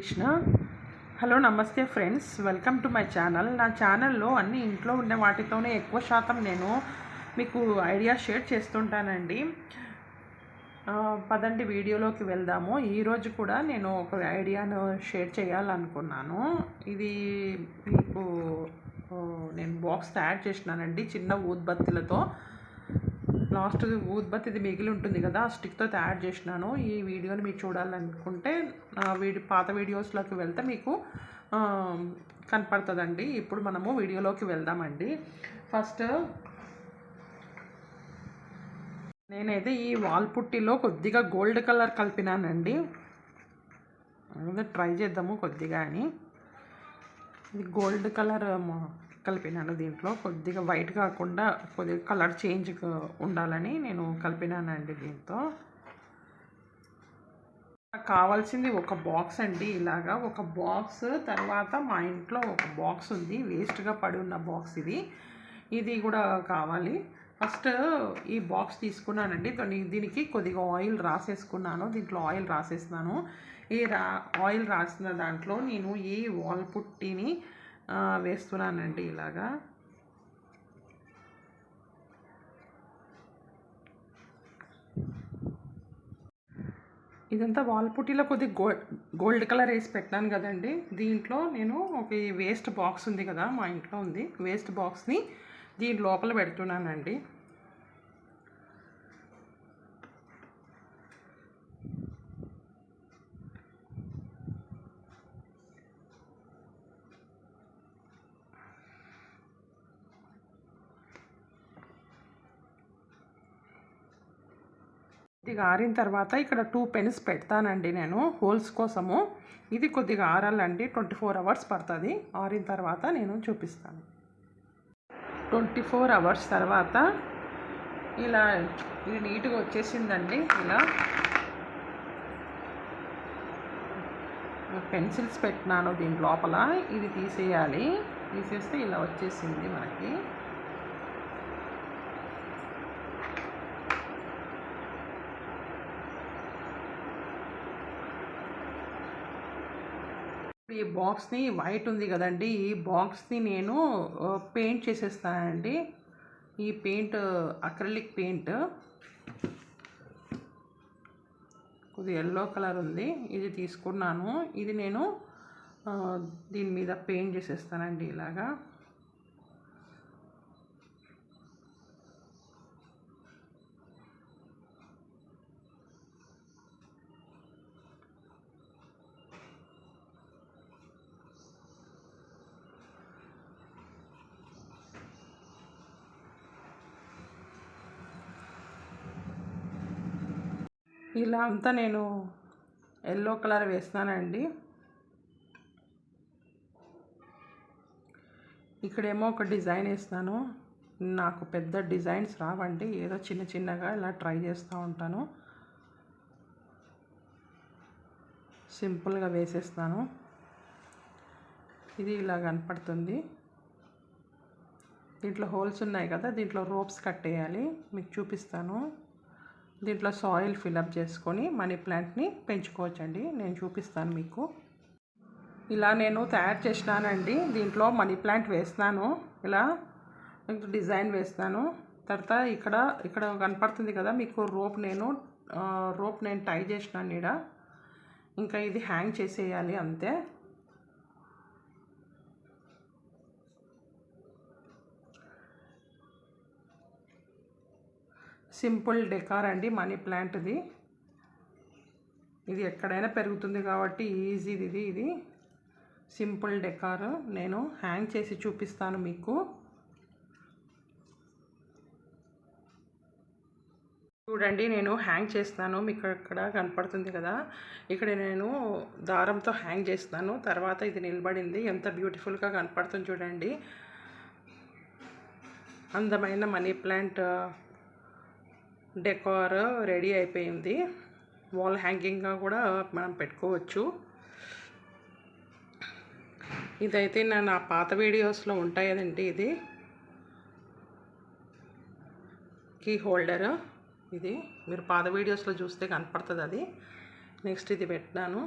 Krishna. Hello నమస్తే friends, welcome to my channel. నా ఛానల్లో అన్ని ఇంట్లో ఉండే వాటితోనే ఎక్కువ శాతం నేను మీకు ఐడియా షేర్ చేస్తుంటానండి. పదండి వీడియోలోకి వెళ్దాము. ఈరోజు కూడా నేను ఒక ఐడియాను షేర్ చేయాలనుకున్నాను. ఇది మీకు నేను బాక్స్ తయారు చేసినానండి చిన్న ఊద్బత్తులతో. లాస్ట్ ఊద్బత్తి మిగిలి ఉంటుంది కదా, ఆ స్టిక్తో తయారు చేసినాను. ఈ వీడియోని మీరు చూడాలనుకుంటే పాత వీడియోస్లోకి వెళ్తే మీకు కనపడుతుందండి. ఇప్పుడు మనము వీడియోలోకి వెళ్దామండి. ఫస్ట్ నేనైతే ఈ వాల్ పుట్టిలో కొద్దిగా గోల్డ్ కలర్ కలిపినానండి. అదే ట్రై చేద్దాము కొద్దిగా అని. ఇది గోల్డ్ కలర్ కలిపినాను. దీంట్లో కొద్దిగా వైట్ కాకుండా కొద్దిగా కలర్ చేంజ్ ఉండాలని నేను కలిపినానండి. దీంతో కావాల్సింది ఒక బాక్స్ అండి. ఇలాగా ఒక బాక్స్, తర్వాత మా ఇంట్లో ఒక బాక్స్ ఉంది, వేస్ట్గా పడి ఉన్న బాక్స్. ఇది కూడా కావాలి. ఫస్ట్ ఈ బాక్స్ తీసుకున్నానండి. దీనికి కొద్దిగా ఆయిల్ రాసేసుకున్నాను. దీంట్లో ఆయిల్ రాసేస్తున్నాను. ఈ ఆయిల్ రాసిన దాంట్లో నేను ఈ వాల్ పుట్టిని వేస్తున్నానండి. ఇలాగా ఇదంతా వాల్ పుట్టిలో కొద్దిగా గోల్డ్ కలర్ వేసి పెట్టాను కదండి. దీంట్లో నేను ఒక వేస్ట్ బాక్స్ ఉంది కదా, మా ఇంట్లో ఉంది, వేస్ట్ బాక్స్ని దీని లోపల పెడుతున్నానండి. కొద్దిగా ఆరిన తర్వాత ఇక్కడ 2 పెన్స్ పెడతానండి నేను హోల్స్ కోసము. ఇది కొద్దిగా ఆరాలండి, 24 అవర్స్ పడుతుంది. ఆరిన తర్వాత నేను చూపిస్తాను. 24 అవర్స్ తర్వాత ఇలా ఇది నీట్గా వచ్చేసిందండి. ఇలా పెన్సిల్స్ పెట్టినాను దీని లోపల. ఇది తీసేయాలి. తీసేస్తే ఇలా వచ్చేసింది మనకి. ఈ బాక్స్ని వైట్ ఉంది కదండి, ఈ బాక్స్ని నేను పెయింట్ చేసేస్తానండి. ఈ పెయింట్ అక్రిలిక్ పెయింట్ కొద్దిగా ఎల్లో కలర్ ఉంది, ఇది తీసుకున్నాను. ఇది నేను దీని మీద పెయింట్ చేసేస్తానండి ఇలాగా. ఇలా అంతా నేను ఎల్లో కలర్ వేస్తానండి. ఇక్కడేమో ఒక డిజైన్ వేస్తాను. నాకు పెద్ద డిజైన్స్ రావండి, ఏదో చిన్న చిన్నగా ఇలా ట్రై చేస్తూ ఉంటాను. సింపుల్గా వేసేస్తాను. ఇది ఇలా కనపడుతుంది. దీంట్లో హోల్స్ ఉన్నాయి కదా, దీంట్లో రోప్స్ కట్టేయాలి. మీకు చూపిస్తాను. దీంట్లో సాయిల్ ఫిలప్ చేసుకొని మనీ ప్లాంట్ని పెంచుకోవచ్చండి. నేను చూపిస్తాను మీకు. ఇలా నేను తయారు చేసినానండి. దీంట్లో మనీ ప్లాంట్ వేస్తాను, ఇలా డిజైన్ వేస్తాను. తర్వాత ఇక్కడ కనపడుతుంది కదా మీకు రోప్ నేను టై చేసినాను ఇక్కడ. ఇంకా ఇది హ్యాంగ్ చేసేయాలి అంతే. సింపుల్ డెకార్ అండి మనీ ప్లాంట్ది. ఇది ఎక్కడైనా పెరుగుతుంది కాబట్టి ఈజీది. ఇది సింపుల్ డెకార్. నేను హ్యాంగ్ చేసి చూపిస్తాను మీకు. చూడండి, నేను హ్యాంగ్ చేస్తాను. మీకు ఇక్కడ కనపడుతుంది కదా, ఇక్కడ నేను దారంతో హ్యాంగ్ చేస్తాను. తర్వాత ఇది నిలబడింది, ఎంత బ్యూటిఫుల్గా కనపడుతుంది చూడండి. అందమైన మనీ ప్లాంట్ డెకార్ రెడీ అయిపోయింది. వాల్ హ్యాంగింగ్గా కూడా మనం పెట్టుకోవచ్చు. ఇదైతే నా పాత వీడియోస్లో ఉంటాయి కదండి. ఇది కీ హోల్డర్. ఇది మీరు పాత వీడియోస్లో చూస్తే కనపడుతుంది అది. నెక్స్ట్ ఇది పెట్టాను.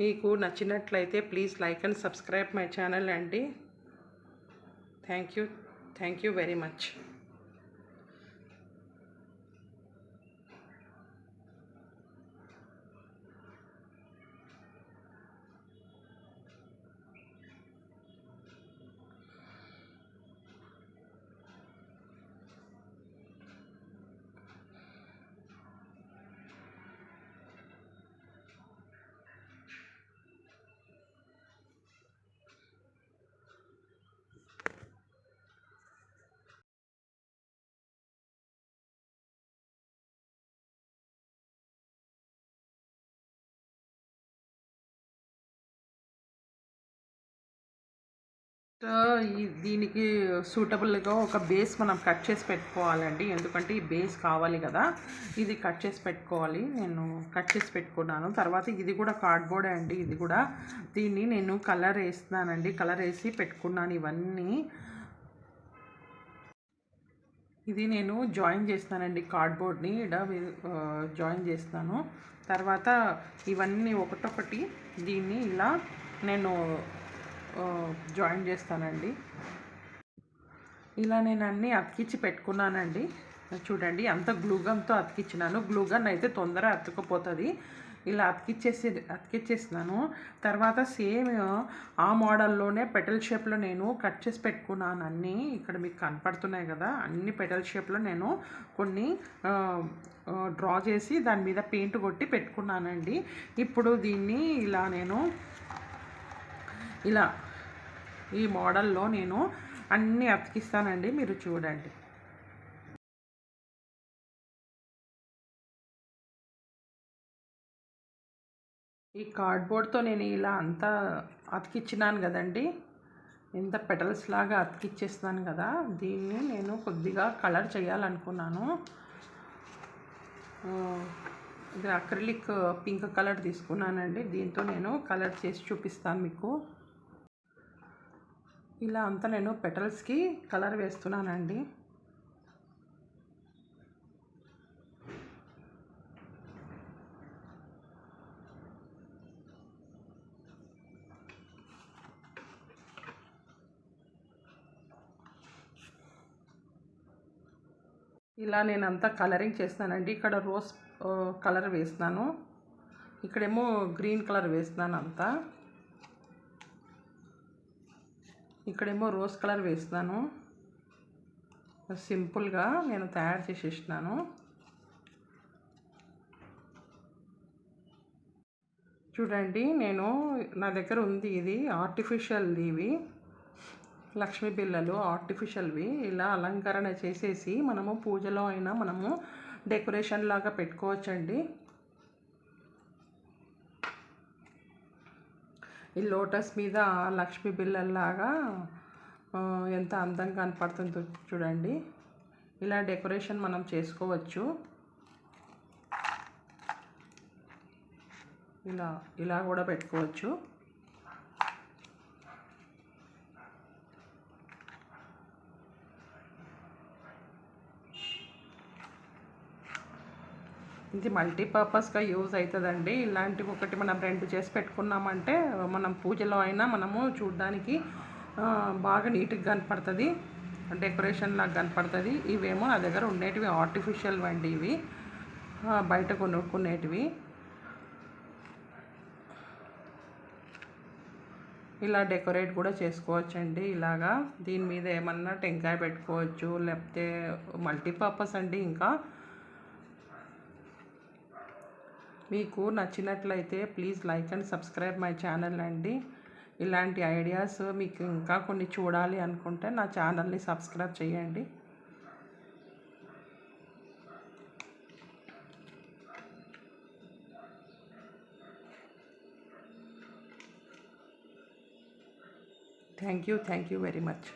మీకు నచ్చినట్లయితే please like and subscribe my channel అండి. Thank you very much. దీనికి సూటబుల్గా ఒక బేస్ మనం కట్ చేసి పెట్టుకోవాలండి, ఎందుకంటే ఈ బేస్ కావాలి కదా. ఇది కట్ చేసి పెట్టుకోవాలి. నేను కట్ చేసి పెట్టుకున్నాను. తర్వాత ఇది కూడా కార్డ్బోర్డే అండి. ఇది కూడా దీన్ని నేను కలర్ వేస్తున్నానండి. కలర్ వేసి పెట్టుకున్నాను ఇవన్నీ. ఇది నేను జాయిన్ చేస్తానండి, కార్డ్బోర్డ్ని ఇలా జాయిన్ చేస్తాను. తర్వాత ఇవన్నీ ఒకటొకటి దీన్ని ఇలా నేను జాయిన్ చేస్తానండి. ఇలా నేను అన్నీ అతికించి పెట్టుకున్నానండి. చూడండి, అంత గ్లూగన్తో అతికించినాను. గ్లూగన్ అయితే తొందర అతుక్కుపోతుంది. ఇలా అతికిచ్చేసినాను. తర్వాత సేమ్ ఆ మోడల్లోనే పెటల్ షేప్లో నేను కట్ చేసి పెట్టుకున్నాను అన్నీ. ఇక్కడ మీకు కనపడుతున్నాయి కదా, అన్ని పెటల్ షేప్లో నేను కొన్ని డ్రా చేసి దాని మీద పెయింట్ కొట్టి పెట్టుకున్నానండి. ఇప్పుడు దీన్ని ఇలా నేను ఇలా ఈ మోడల్లో నేను అన్నీ అతికిస్తానండి. మీరు చూడండి. ఈ కార్డ్బోర్డ్తో నేను ఇలా అంతా అతికిచ్చినాను కదండి, ఇంత పెటల్స్ లాగా అతికిచ్చేస్తున్నాను కదా. దీన్ని నేను కొద్దిగా కలర్ చేయాలనుకున్నాను. ఇది అక్రిలిక్ పింక్ కలర్ తీసుకున్నానండి. దీంతో నేను కలర్ చేసి చూపిస్తాను మీకు. ఇలా అంతా నేను పెటల్స్కి కలర్ వేస్తున్నానండి. ఇలా నేను అంతా కలరింగ్ చేస్తానండి. ఇక్కడ రోజ్ కలర్ వేస్తున్నాను, ఇక్కడేమో గ్రీన్ కలర్ వేస్తున్నాను అంతా. ఇక్కడేమో రోజ్ కలర్ వేస్తున్నాను. సింపుల్గా నేను తయారు చేసేసినాను. చూడండి, నా దగ్గర ఉంది ఇది ఆర్టిఫిషియల్ది. ఇవి లక్ష్మీ బిళ్ళలు ఆర్టిఫిషియల్వి. ఇలా అలంకరణ చేసేసి మనము పూజలో అయినా మనము డెకరేషన్ లాగా పెట్టుకోవచ్చండి. ఈ లోటస్ మీద లక్ష్మీ బిళ్ళల్లాగా ఎంత అందంగా కనపడుతుందో చూడండి. ఇలా డెకరేషన్ మనం చేసుకోవచ్చు. ఇలా కూడా పెట్టుకోవచ్చు. ఇది మల్టీపర్పస్గా యూజ్ అవుతుందండి. ఇలాంటివి ఒకటి మనం రెండు చేసి పెట్టుకున్నామంటే మనం పూజలో అయినా మనము చూడడానికి బాగా నీట్గా కనపడుతుంది, డెకరేషన్ లాగా కనపడుతుంది. ఇవేమో నా దగ్గర ఉండేటివి ఆర్టిఫిషియల్ వండి, ఇవి బయట కొనుక్కునేటివి. ఇలా డెకరేట్ కూడా చేసుకోవచ్చండి. ఇలాగా దీని మీద ఏమన్నా టెంకాయ పెట్టుకోవచ్చు, లేకపోతే మల్టీపర్పస్ అండి. ఇంకా మీకు నచ్చినట్లయితే please like and subscribe my channel అండి. ఇలాంటి ఐడియాస్ మీకు ఇంకా కొన్ని చూడాలి అనుకుంటే నా ఛానల్ని సబ్స్క్రైబ్ చేయండి. Thank you very much.